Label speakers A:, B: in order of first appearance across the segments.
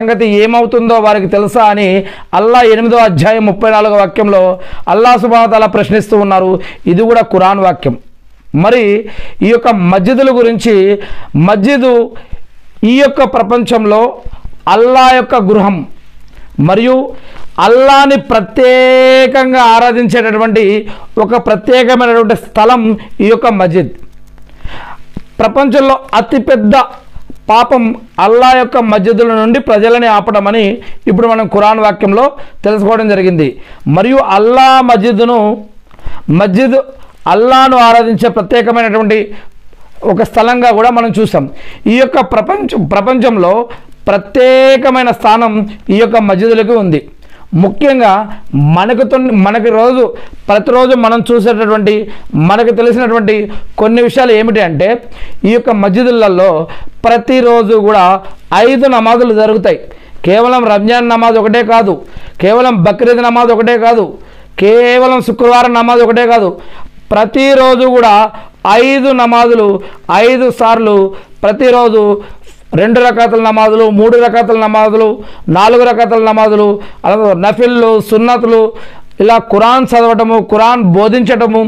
A: సంగతి ఏమవుతుందో వారికి తెలుసా అని అల్లా 8వ అధ్యాయం 34వ వాక్యంలో అల్లా సుబ్హానహు వ తఆలా ప్రశ్నిస్తూ ఉన్నారు. ఇది కూడా ఖురాన్ వాక్యం. మరి ఈ యొక్క మస్జిదుల గురించి, మస్జిదు ఈ యొక్క ప్రపంచంలో అల్లా యొక్క గృహం మరియు అల్లాని ప్రత్యేకంగా ఆరాధించేటటువంటి ఒక ప్రత్యేకమైనటువంటి స్థలం ఈ యొక్క మస్జిద్. ప్రపంచంలో అతిపెద్ద పాపం అల్లా యొక్క మస్జిదుల నుండి ప్రజలని ఆపడం అని ఇప్పుడు మనం ఖురాన్ వాక్యంలో తెలుసుకోవడం జరిగింది. మరియు అల్లా మస్జిద్ అల్లాను ఆరాధించే ప్రత్యేకమైనటువంటి ఒక స్థలంగా కూడా మనం చూసాం. ఈ యొక్క ప్రపంచంలో ప్రత్యేకమైన స్థానం ఈ యొక్క మస్జిదులకు ఉంది. ముఖ్యంగా ప్రతిరోజు మనం చూసేటటువంటి, మనకు తెలిసినటువంటి కొన్ని విషయాలు ఏమిటి అంటే, ఈ యొక్క మస్జిదులలో ప్రతిరోజు కూడా 5 నమాజులు జరుగుతాయి. కేవలం రంజాన్ నమాజ్ ఒకటే కాదు, కేవలం బక్రీద్ నమాజ్ ఒకటే కాదు, కేవలం శుక్రవారం నమాజ్ ఒకటే కాదు, ప్రతిరోజు కూడా 5 నమాజులు 5 సార్లు ప్రతిరోజు 2 రకాతుల నమాజులు, 3 రకాతుల నమాజులు, 4 రకాతుల నమాజులు, అలాగే నఫిల్లు, సున్నతులు, ఇలా ఖురాన్ చదవటము, ఖురాన్ బోధించటము,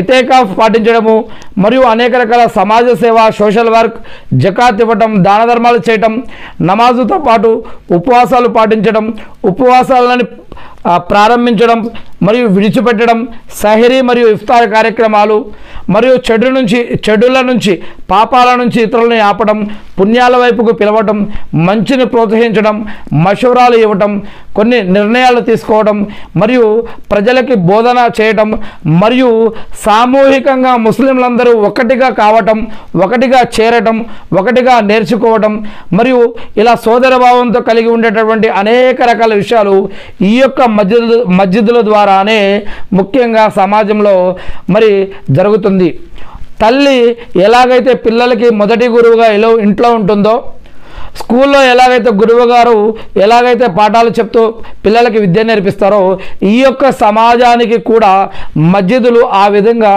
A: ఎతేకాఫ్ పాటించడము, మరియు అనేక రకాల సమాజ సేవ, సోషల్ వర్క్, జకాత్ ఇవ్వటం, దాన ధర్మాలు చేయటం, నమాజుతో పాటు ఉపవాసాలు పాటించడం, ఉపవాసాలను ప్రారంభించడం మరియు విడిచిపెట్టడం, సహరీ మరియు ఇఫ్తార్ కార్యక్రమాలు, మరియు చెడుల నుంచి పాపాల నుంచి ఇతరులని ఆపడం, పుణ్యాల వైపుకు పిలవటం, మంచిని ప్రోత్సహించడం, మషూరాలు ఇవ్వటం, కొన్ని నిర్ణయాలు తీసుకోవడం, మరియు ప్రజలకి బోధన చేయటం, మరియు సామూహికంగా ముస్లింలందరూ ఒకటిగా కావటం, ఒకటిగా చేరటం, ఒకటిగా నేర్చుకోవటం, మరియు ఇలా సోదరభావంతో కలిగి ఉండేటటువంటి అనేక రకాల విషయాలు ఈ యొక్క మస్జిదుల ద్వారానే ముఖ్యంగా సమాజంలో మరి జరుగుతుంది. తల్లి ఎలాగైతే పిల్లలకి మొదటి గురువుగా ఇంట్లో ఉంటుందో, స్కూల్లో ఎలాగైతే గురువు గారు ఎలాగైతే పాఠాలు చెప్తూ పిల్లలకి విద్య నేర్పిస్తారో, ఈ యొక్క సమాజానికి కూడా మస్జిదులు ఆ విధంగా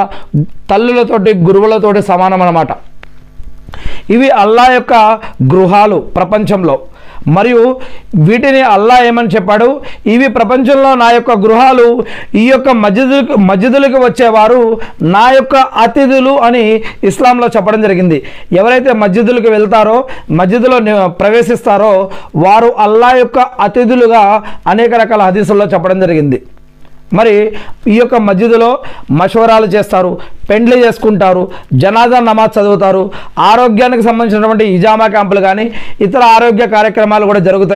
A: తల్లులతోటి గురువులతోటి సమానం అన్నమాట. ఇవి అల్లా యొక్క గృహాలు ప్రపంచంలో. మరియు వీటిని అల్లా ఏమని చెప్పాడు, ఇవి ప్రపంచంలో నా యొక్క గృహాలు, ఈ యొక్క మస్జిదులకు వచ్చేవారు నా యొక్క అతిథులు అని ఇస్లాంలో చెప్పడం జరిగింది. ఎవరైతే మస్జిదులకు వెళ్తారో, మస్జిదులో ప్రవేశిస్తారో వారు అల్లా యొక్క అతిథులుగా అనేక రకాల హదీసుల్లో చెప్పడం జరిగింది. మరి ఈ యొక్క మస్జిదులో మషవరాలు చేస్తారు, పెండ్లి చేసుకుంటారు, జనాజా నమాజ్ చదువుతారు, ఆరోగ్యానికి సంబంధించినటువంటి ఇజామా క్యాంపులు కానీ ఇతర ఆరోగ్య కార్యక్రమాలు కూడా జరుగుతాయి.